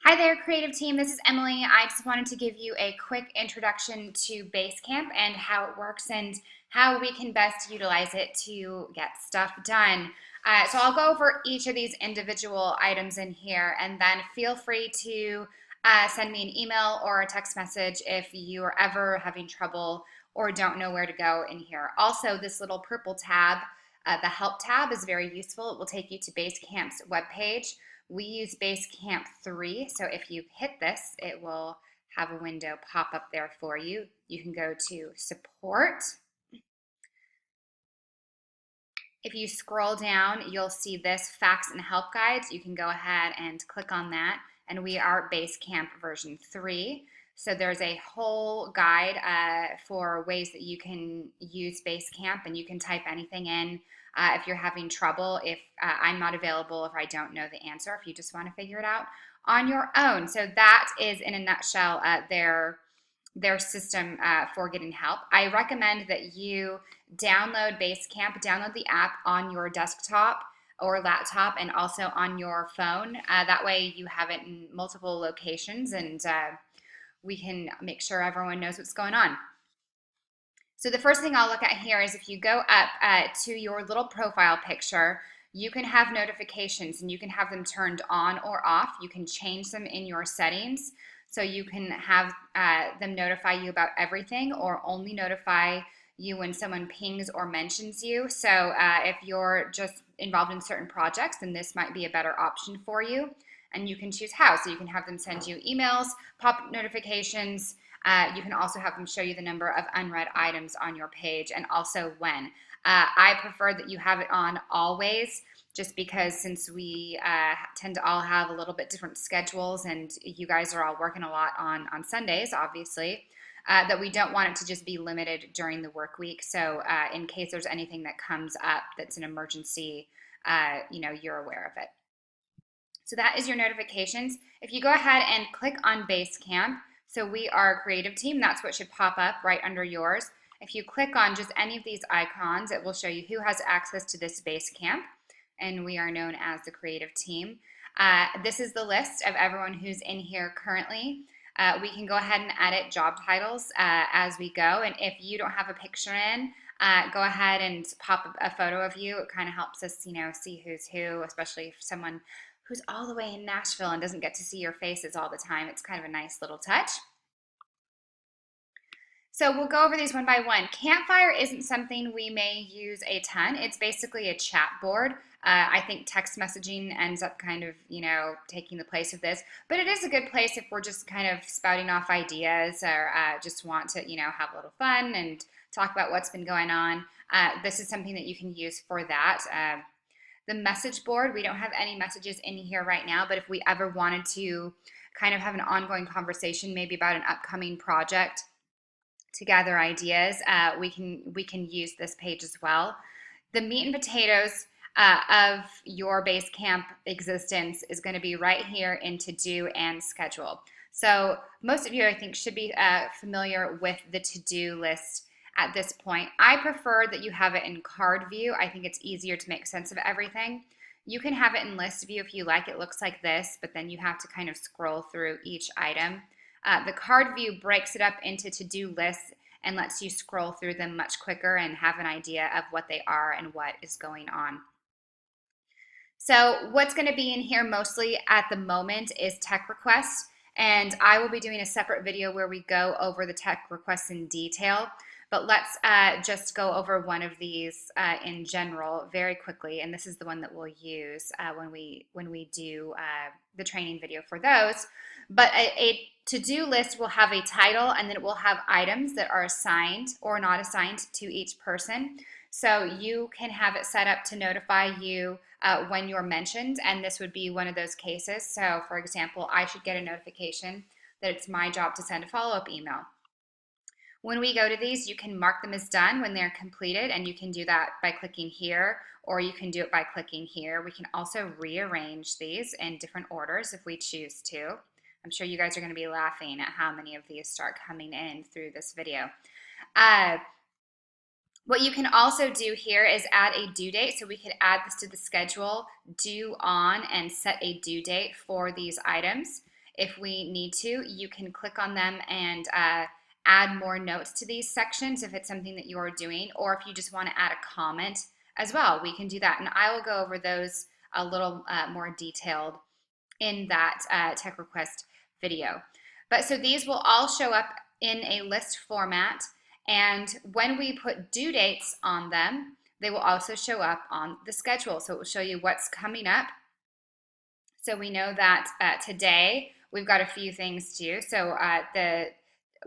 Hi there, creative team. This is Emily. I just wanted to give you a quick introduction to Basecamp and how it works and how we can best utilize it to get stuff done. So I'll go over each of these individual items in here, and then feel free to send me an email or a text message if you are ever having trouble or don't know where to go in here. Also, this little purple tab, the Help tab, is very useful. It will take you to Basecamp's webpage. We use Basecamp 3, so if you hit this, it will have a window pop up there for you. You can go to Support. If you scroll down, you'll see this Facts and Help Guides. You can go ahead and click on that, and we are Basecamp version 3. So there's a whole guide for ways that you can use Basecamp, and you can type anything in if you're having trouble, if I'm not available, if I don't know the answer, if you just want to figure it out on your own. So that is, in a nutshell, their system for getting help. I recommend that you download Basecamp, download the app on your desktop or laptop and also on your phone. That way you have it in multiple locations, and we can make sure everyone knows what's going on. So the first thing I'll look at here is if you go up to your little profile picture, you can have notifications and you can have them turned on or off. You can change them in your settings. So you can have them notify you about everything or only notify you when someone pings or mentions you. So if you're just involved in certain projects, then this might be a better option for you. And you can choose how. So you can have them send you emails, pop notifications. You can also have them show you the number of unread items on your page and also when. I prefer that you have it on always, just because since we tend to all have a little bit different schedules and you guys are all working a lot on Sundays, obviously, that we don't want it to just be limited during the work week. So in case there's anything that comes up that's an emergency, you're aware of it. So that is your notifications. If you go ahead and click on Basecamp, so we are a creative team, that's what should pop up right under yours. If you click on just any of these icons, it will show you who has access to this Basecamp, and we are known as the creative team. This is the list of everyone who's in here currently. We can go ahead and edit job titles as we go, and if you don't have a picture in, go ahead and pop a photo of you. It kind of helps us, see who's who, especially if someone who's all the way in Nashville and doesn't get to see your faces all the time. It's kind of a nice little touch. So we'll go over these one by one. Campfire isn't something we may use a ton. It's basically a chat board. I think text messaging ends up kind of, taking the place of this. But it is a good place if we're just kind of spouting off ideas or just want to, have a little fun and talk about what's been going on. This is something that you can use for that. The message board, we don't have any messages in here right now, but if we ever wanted to kind of have an ongoing conversation, maybe about an upcoming project to gather ideas, we can use this page as well. The meat and potatoes of your Basecamp existence is going to be right here in to do and schedule. So most of you, I think, should be familiar with the to-do list at this point. I prefer that you have it in card view. I think it's easier to make sense of everything. You can have it in list view if you like. It looks like this, but then you have to kind of scroll through each item. The card view breaks it up into to-do lists and lets you scroll through them much quicker and have an idea of what they are and what is going on. So what's going to be in here mostly at the moment is tech requests, and I will be doing a separate video where we go over the tech requests in detail. But let's just go over one of these in general very quickly, and this is the one that we'll use when we do the training video for those. But a to-do list will have a title, and then it will have items that are assigned or not assigned to each person. So you can have it set up to notify you when you're mentioned, and this would be one of those cases. So for example, I should get a notification that it's my job to send a follow-up email. When we go to these, you can mark them as done when they're completed, and you can do that by clicking here, or you can do it by clicking here. We can also rearrange these in different orders if we choose to. I'm sure you guys are going to be laughing at how many of these start coming in through this video. What you can also do here is add a due date. So we could add this to the schedule, due on, and set a due date for these items. if we need to, you can click on them and add more notes to these sections if it's something that you're doing, or if you just want to add a comment as well, we can do that. And I will go over those a little more detailed in that tech request video. But so these will all show up in a list format, and when we put due dates on them, they will also show up on the schedule. So it will show you what's coming up. So we know that today we've got a few things to do. So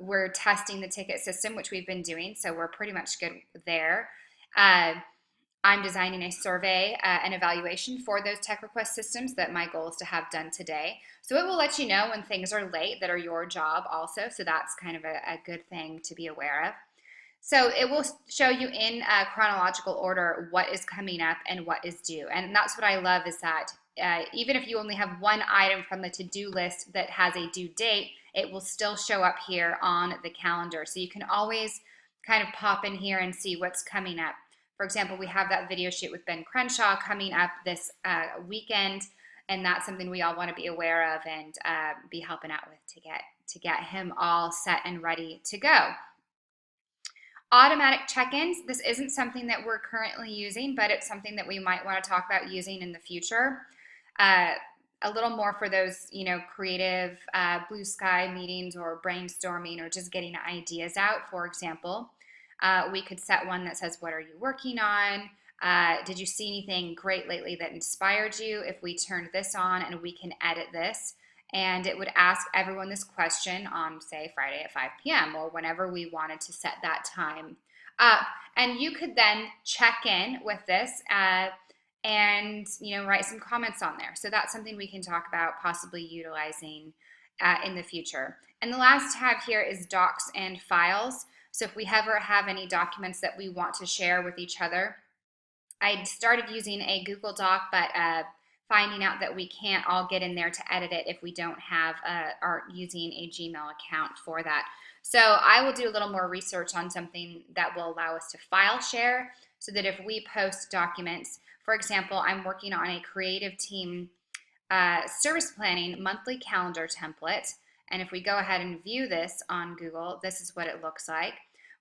we're testing the ticket system, which we've been doing, so we're pretty much good there. I'm designing a survey and evaluation for those tech request systems that my goal is to have done today. So it will let you know when things are late that are your job also. So that's kind of a good thing to be aware of. So it will show you in chronological order what is coming up and what is due. And that's what I love, is that even if you only have one item from the to-do list that has a due date, it will still show up here on the calendar. So you can always kind of pop in here and see what's coming up. For example, we have that video shoot with Ben Crenshaw coming up this weekend, and that's something we all want to be aware of and be helping out with to get him all set and ready to go. Automatic check-ins. This isn't something that we're currently using, but it's something that we might want to talk about using in the future. A little more for those, creative blue sky meetings or brainstorming or just getting ideas out. For example, we could set one that says, what are you working on? Did you see anything great lately that inspired you? If we turned this on, and we can edit this, and it would ask everyone this question on, say, Friday at 5 p.m. or whenever we wanted to set that time up. And you could then check in with this and write some comments on there. So that's something we can talk about possibly utilizing in the future. And the last tab here is docs and files. So if we ever have any documents that we want to share with each other, I started using a Google Doc, but finding out that we can't all get in there to edit it if we don't have are using a Gmail account for that. So I will do a little more research on something that will allow us to file share, so that if we post documents, for example, I'm working on a creative team service planning monthly calendar template. And if we go ahead and view this on Google, this is what it looks like.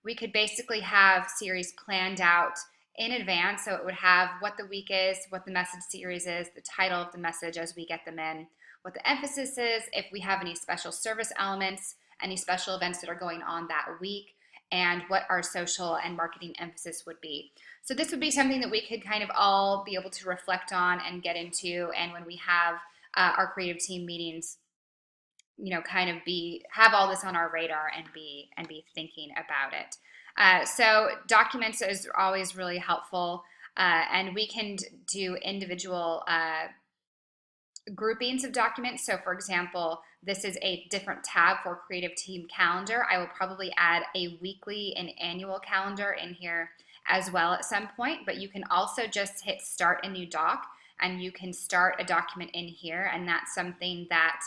We could basically have series planned out in advance, so it would have what the week is, what the message series is, the title of the message as we get them in, what the emphasis is, if we have any special service elements, any special events that are going on that week, and what our social and marketing emphasis would be. So this would be something that we could kind of all be able to reflect on and get into, and when we have our creative team meetings, kind of have all this on our radar and be thinking about it. So documents is always really helpful, and we can do individual groupings of documents. So for example, this is a different tab for creative team calendar. I will probably add a weekly and annual calendar in here as well at some point, but you can also just hit start a new doc, and you can start a document in here, and that's something that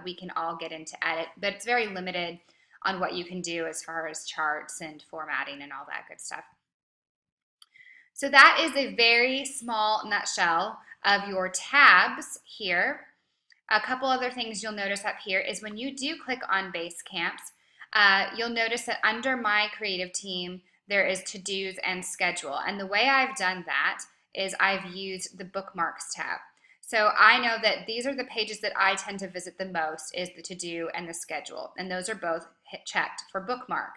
we can all get into edit, but it's very limited on what you can do as far as charts and formatting and all that good stuff. So that is a very small nutshell of your tabs here. A couple other things you'll notice up here is when you do click on Basecamps, you'll notice that under My Creative Team, there is to-dos and schedule. And the way I've done that is I've used the bookmarks tab. So I know that these are the pages that I tend to visit the most, is the to-do and the schedule. And those are both checked for bookmark.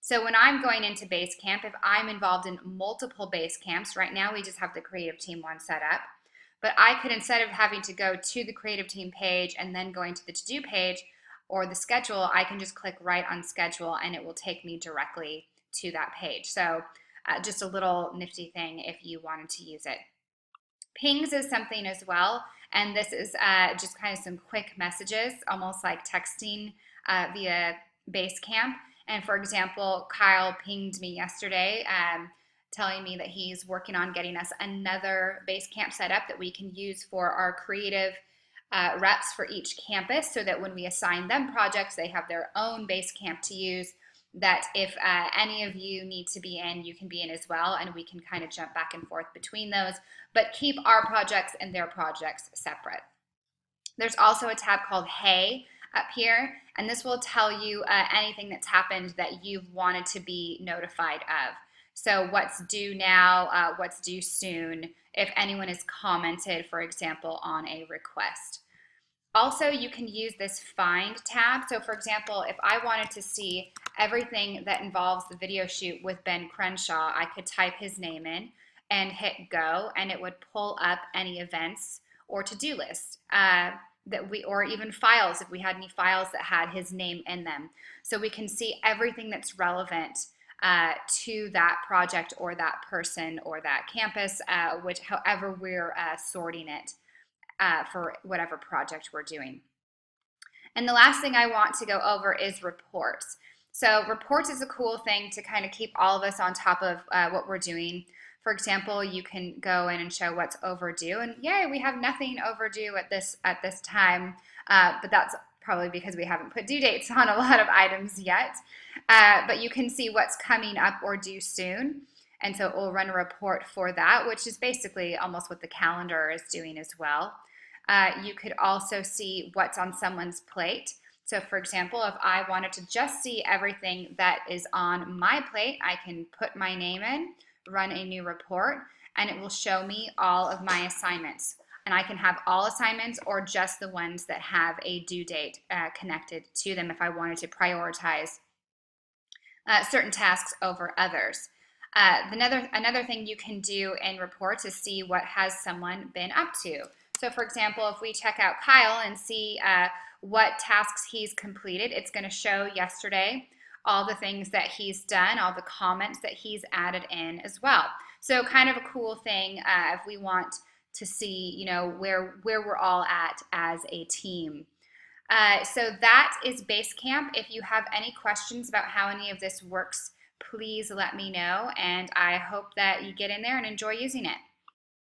So when I'm going into Basecamp, if I'm involved in multiple Basecamps, right now we just have the creative team one set up, but I could, instead of having to go to the creative team page and then going to the to-do page or the schedule, I can just click right on schedule and it will take me directly to that page. So just a little nifty thing if you wanted to use it. Pings is something as well, and this is just kind of some quick messages, almost like texting via Basecamp. And for example, Kyle pinged me yesterday telling me that he's working on getting us another Basecamp set up that we can use for our creative reps for each campus, so that when we assign them projects, they have their own Basecamp to use, that if any of you need to be in, you can be in as well, and we can kind of jump back and forth between those, but keep our projects and their projects separate. There's also a tab called Hey. up here, and this will tell you anything that's happened that you've wanted to be notified of. So what's due now, what's due soon, if anyone has commented, for example, on a request. Also, you can use this Find tab. So for example, if I wanted to see everything that involves the video shoot with Ben Crenshaw, I could type his name in and hit go, and it would pull up any events or to-do lists or even files if we had any files that had his name in them. So we can see everything that's relevant to that project or that person or that campus, however we're sorting it for whatever project we're doing. And the last thing I want to go over is reports. So reports is a cool thing to kind of keep all of us on top of what we're doing. For example, you can go in and show what's overdue, and yay, we have nothing overdue at this time, but that's probably because we haven't put due dates on a lot of items yet. But you can see what's coming up or due soon. And so it will run a report for that, which is basically almost what the calendar is doing as well. You could also see what's on someone's plate. So for example, if I wanted to just see everything that is on my plate, I can put my name in, run a new report, and it will show me all of my assignments. And I can have all assignments or just the ones that have a due date connected to them if I wanted to prioritize certain tasks over others. Another thing you can do in reports is see what has someone been up to. So for example, if we check out Kyle and see what tasks he's completed, it's going to show yesterday all the things that he's done, all the comments that he's added in as well. So kind of a cool thing if we want to see, where we're all at as a team. So that is Basecamp. If you have any questions about how any of this works, please let me know, and I hope that you get in there and enjoy using it.